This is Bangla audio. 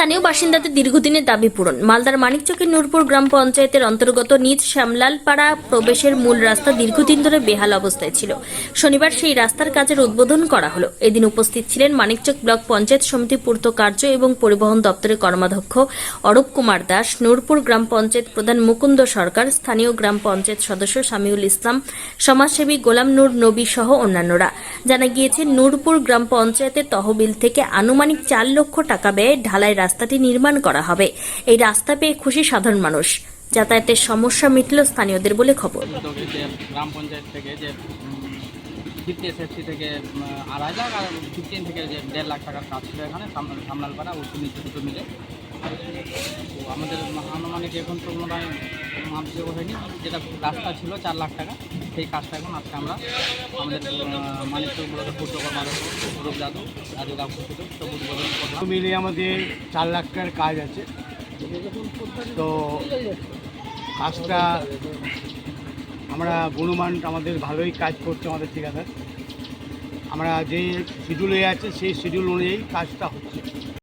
স্থানীয় বাসিন্দাদের দীর্ঘদিনের দাবি পূরণ। মালদার মানিকচকের নূরপুর গ্রাম পঞ্চায়েতের অন্তর্গত নিজ শ্যামলালপাড়া প্রবেশের মূল রাস্তা দীর্ঘদিন ধরে বেহাল অবস্থায় ছিল। শনিবার সেই রাস্তার কাজের উদ্বোধন করা হলো। এদিন উপস্থিত ছিলেন মানিকচক ব্লক পঞ্চায়েত সমিতি পূর্ত কার্য এবং পরিবহন দপ্তরের কর্মাধ্যক্ষ অরূপ কুমার দাস, নূরপুর গ্রাম পঞ্চায়েত প্রধান মুকুন্দ সরকার, স্থানীয় গ্রাম পঞ্চায়েত সদস্য সামিউল ইসলাম, সমাজসেবী গোলাম নূর নবী সহ অন্যান্যরা। জানা গিয়েছে, নূরপুর গ্রাম পঞ্চায়েতের তহবিল থেকে আনুমানিক 4 লক্ষ টাকা ব্যয়ে ঢালাই রাস্তাটি নির্মাণ করা হবে। এই রাস্তা পেয়ে খুশি সাধারণ মানুষ। যাতায়াতের সমস্যা মিটল স্থানীয়দের বলে খবর। গ্রাম পঞ্চায়েত থেকে যে 50 SFC থেকে 2.5 লাখ আর 15 থেকে যে 1.5 লাখ টাকার কাজ ছিল এখানে সামলালপাড়া ও দুটো মিলে। তো আমাদের আনুমানিক এখন তো মনে হয় মাপযোগ হয়নি, যেটা রাস্তা ছিল 4 লাখ টাকা, সেই কাজটা এখন আজকে আমরা আমাদের মানিকচক ব্লকের পূর্ত কর্মাধ্যক্ষ অরূপ যাদব রাজু কাকু সব উদ্বোধন করলাম। মিলিয়ে আমাদের 4 লাখ টাকার কাজ আছে। তো কাজটা আমরা গুণমান আমাদের ভালোই কাজ করছে আমাদের ঠিকাদার। আমরা যে শিডিউল হয়ে আছে সেই শিডিউল অনুযায়ী কাজটা হচ্ছে।